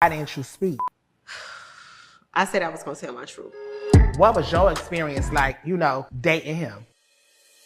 Why didn't you speak? I said I was going to tell my truth. What was your experience like, dating him?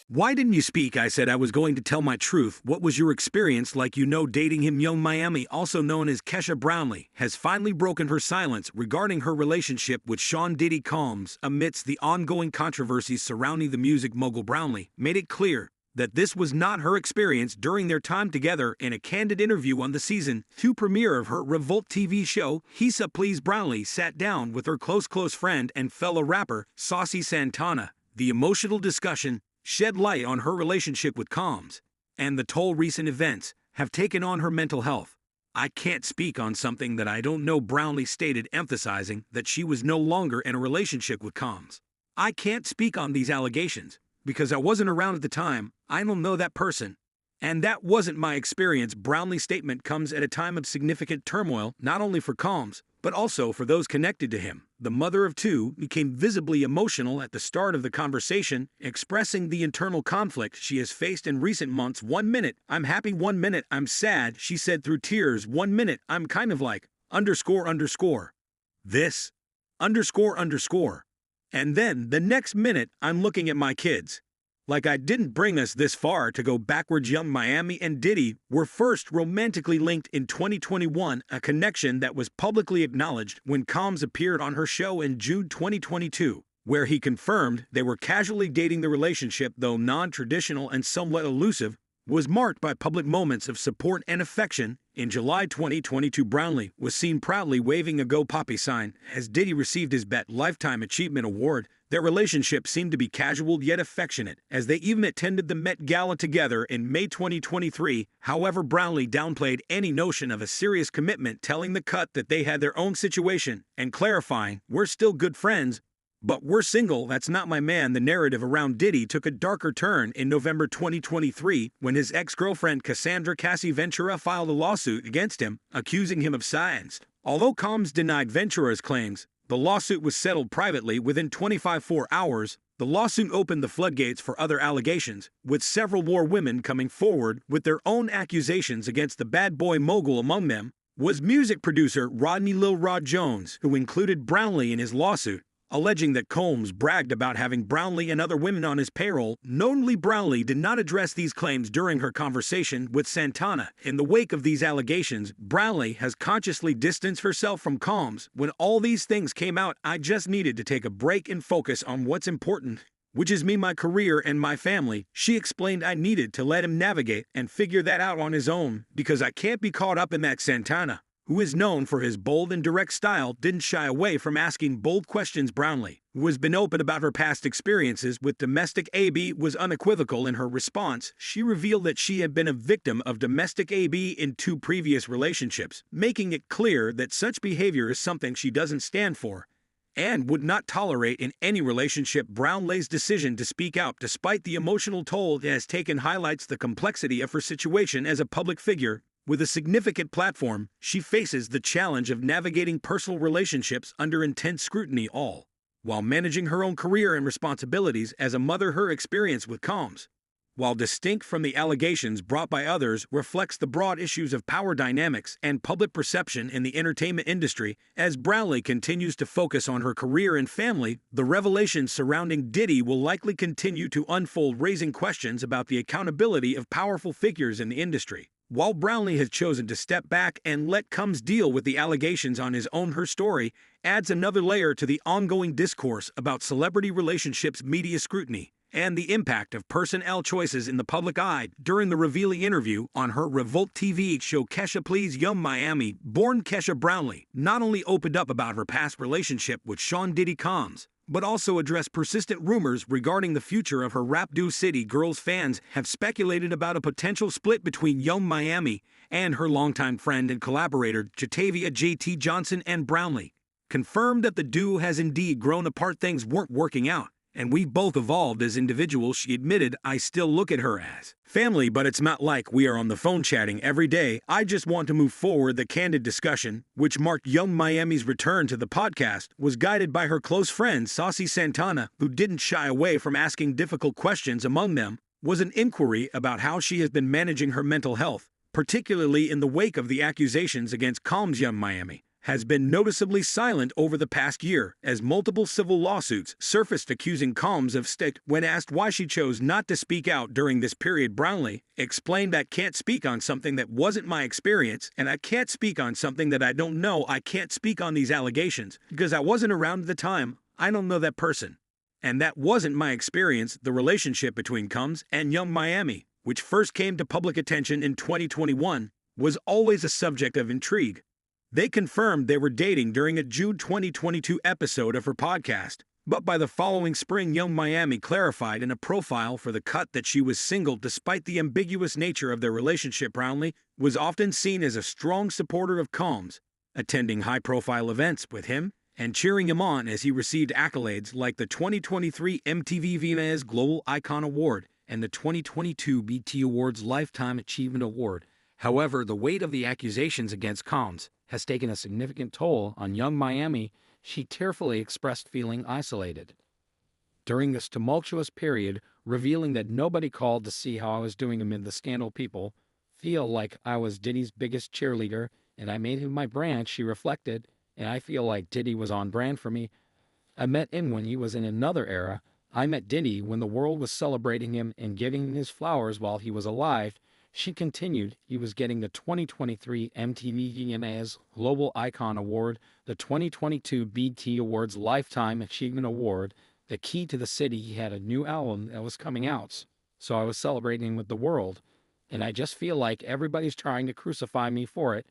Why didn't you speak? I said I was going to tell my truth. What was your experience like? Dating him? Young Miami, also known as Kesha Brownlee, has finally broken her silence regarding her relationship with Sean Diddy Combs amidst the ongoing controversies surrounding the music mogul. Brownlee made it clear that this was not her experience during their time together. In a candid interview on the season 2 premiere of her Revolt TV show, Hisa Please, Brownlee sat down with her close friend and fellow rapper, Saucy Santana. The emotional discussion shed light on her relationship with Combs and the toll recent events have taken on her mental health. I can't speak on something that I don't know, Brownlee stated, emphasizing that she was no longer in a relationship with Combs. I can't speak on these allegations because I wasn't around at the time. I don't know that person. And that wasn't my experience. Brownlee's statement comes at a time of significant turmoil, not only for Combs, but also for those connected to him. The mother of two became visibly emotional at the start of the conversation, expressing the internal conflict she has faced in recent months. 1 minute, I'm happy. 1 minute, I'm sad, she said through tears. 1 minute, I'm kind of like, this, __. And then the next minute, I'm looking at my kids. Like I didn't bring us this far to go backwards. Young Miami and Diddy were first romantically linked in 2021, a connection that was publicly acknowledged when Combs appeared on her show in June 2022, where he confirmed they were casually dating. The relationship, though non-traditional and somewhat elusive, was marked by public moments of support and affection. In July 2022, Brownlee was seen proudly waving a Go Poppy sign as Diddy received his BET Lifetime Achievement Award. Their relationship seemed to be casual yet affectionate, as they even attended the Met Gala together in May 2023. However, Brownlee downplayed any notion of a serious commitment, telling The Cut that they had their own situation and clarifying, "We're still good friends, but we're single, that's not my man." The narrative around Diddy took a darker turn in November 2023 when his ex-girlfriend Cassandra Cassie Ventura filed a lawsuit against him, accusing him of science. Although Combs denied Ventura's claims, the lawsuit was settled privately within 24 hours. The lawsuit opened the floodgates for other allegations, with several more women coming forward with their own accusations against the bad boy mogul. Among them was music producer Rodney Lil Rod Jones, who included Brownlee in his lawsuit, alleging that Combs bragged about having Brownlee and other women on his payroll. Notably, Brownlee did not address these claims during her conversation with Santana. In the wake of these allegations, Brownlee has consciously distanced herself from Combs. When all these things came out, I just needed to take a break and focus on what's important, which is me, my career, and my family. She explained I needed to let him navigate and figure that out on his own, because I can't be caught up in that. Santana, who is known for his bold and direct style, didn't shy away from asking bold questions. Brownlee, who has been open about her past experiences with domestic abuse, was unequivocal in her response. She revealed that she had been a victim of domestic abuse in 2 previous relationships, making it clear that such behavior is something she doesn't stand for and would not tolerate in any relationship. Brownlee's decision to speak out despite the emotional toll it has taken highlights the complexity of her situation as a public figure. With a significant platform, she faces the challenge of navigating personal relationships under intense scrutiny, all while managing her own career and responsibilities as a mother. Her experience with Combs, while distinct from the allegations brought by others, reflects the broad issues of power dynamics and public perception in the entertainment industry. As Brownlee continues to focus on her career and family, the revelations surrounding Diddy will likely continue to unfold, raising questions about the accountability of powerful figures in the industry. While Brownlee has chosen to step back and let Combs deal with the allegations on his own, her story adds another layer to the ongoing discourse about celebrity relationships, media scrutiny, and the impact of personnel choices in the public eye. During the revealing interview on her Revolt TV show Kesha Please, Young Miami born Kesha Brownlee not only opened up about her past relationship with Sean Diddy Combs, but also addressed persistent rumors regarding the future of her rap duo. City Girls fans have speculated about a potential split between Young Miami and her longtime friend and collaborator Jatavia JT Johnson, and Brownlee confirmed that the duo has indeed grown apart. Things weren't working out, and we both evolved as individuals. She admitted, "I still look at her as family, but it's not like we are on the phone chatting every day. I just want to move forward." The candid discussion, which marked Young Miami's return to the podcast, was guided by her close friend Saucy Santana, who didn't shy away from asking difficult questions. Among them was an inquiry about how she has been managing her mental health, particularly in the wake of the accusations against Combs. Young Miami has been noticeably silent over the past year, as multiple civil lawsuits surfaced accusing Combs of stick. When asked why she chose not to speak out during this period, Brownlee explained, "I can't speak on something that wasn't my experience, and I can't speak on something that I don't know. I can't speak on these allegations because I wasn't around at the time. I don't know that person. And that wasn't my experience." The relationship between Combs and Young Miami, which first came to public attention in 2021, was always a subject of intrigue. They confirmed they were dating during a June 2022 episode of her podcast, but by the following spring, Young Miami clarified in a profile for The Cut that she was single. Despite the ambiguous nature of their relationship, Brownlee was often seen as a strong supporter of Combs, attending high-profile events with him and cheering him on as he received accolades like the 2023 MTV VMAs Global Icon Award and the 2022 BET Awards Lifetime Achievement Award. However, the weight of the accusations against Combs has taken a significant toll on Young Miami. She tearfully expressed feeling isolated during this tumultuous period, revealing that nobody called to see how I was doing amid the scandal. "People feel like I was Diddy's biggest cheerleader, and I made him my brand," she reflected, "and I feel like Diddy was on brand for me. I met him when he was in another era. I met Diddy when the world was celebrating him and giving him his flowers while he was alive." She continued, "He was getting the 2023 MTV VMAs Global Icon Award, the 2022 BET Awards Lifetime Achievement Award. The key to the city, he had a new album that was coming out, so I was celebrating with the world. And I just feel like everybody's trying to crucify me for it.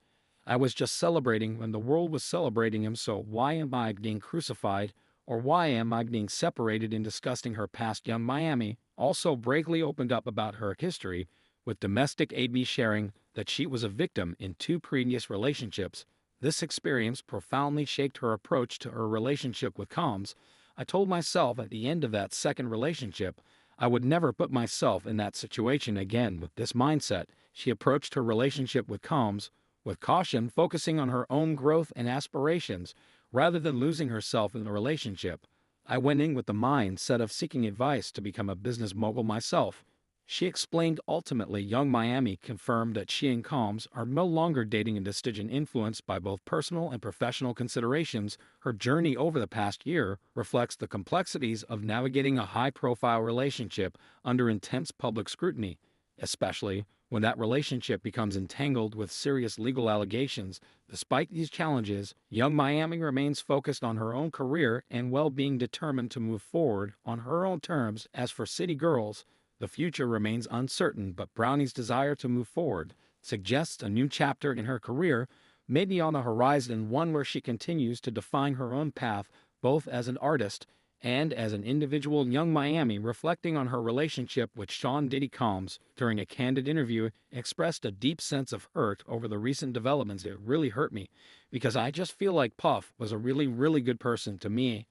I was just celebrating when the world was celebrating him, so why am I being crucified? Or why am I being separated?" In discussing her past, Young Miami also bravely opened up about her history with domestic AB, sharing that she was a victim in 2 previous relationships. This experience profoundly shaped her approach to her relationship with Combs. "I told myself at the end of that second relationship I would never put myself in that situation again." With this mindset, she approached her relationship with Combs with caution, focusing on her own growth and aspirations rather than losing herself in the relationship. "I went in with the mindset of seeking advice to become a business mogul myself," she explained. Ultimately, Young Miami confirmed that she and Combs are no longer dating, a decision influenced by both personal and professional considerations. Her journey over the past year reflects the complexities of navigating a high-profile relationship under intense public scrutiny, especially when that relationship becomes entangled with serious legal allegations. Despite these challenges, Young Miami remains focused on her own career and well-being, determined to move forward on her own terms. As for City Girls, the future remains uncertain, but Brownie's desire to move forward suggests a new chapter in her career may be on the horizon, one where she continues to define her own path both as an artist and as an individual. Young Miami, reflecting on her relationship with Sean Diddy, Combs, during a candid interview, expressed a deep sense of hurt over the recent developments. "It really hurt me because I just feel like Puff was a really, really good person to me.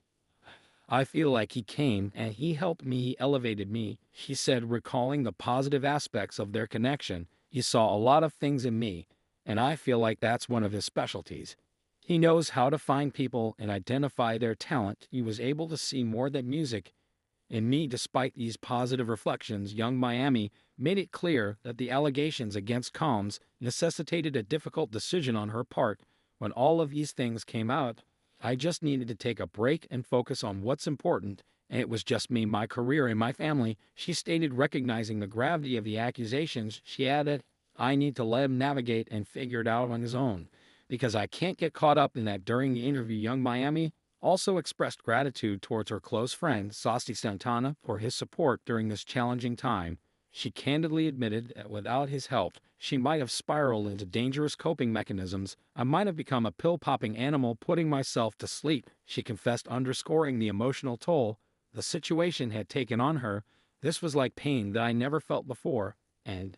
I feel like he came and he helped me, he elevated me," she said, recalling the positive aspects of their connection. "He saw a lot of things in me, and I feel like that's one of his specialties. He knows how to find people and identify their talent. He was able to see more than music in me." Despite these positive reflections, Young Miami made it clear that the allegations against Combs necessitated a difficult decision on her part. "When all of these things came out, I just needed to take a break and focus on what's important, and it was just me, my career, and my family," she stated, recognizing the gravity of the accusations. She added, "I need to let him navigate and figure it out on his own, because I can't get caught up in that." During the interview, Young Miami also expressed gratitude towards her close friend, Saucy Santana, for his support during this challenging time. She candidly admitted that without his help, she might have spiraled into dangerous coping mechanisms. "I might have become a pill-popping animal, putting myself to sleep," she confessed, underscoring the emotional toll the situation had taken on her. "This was like pain that I never felt before, and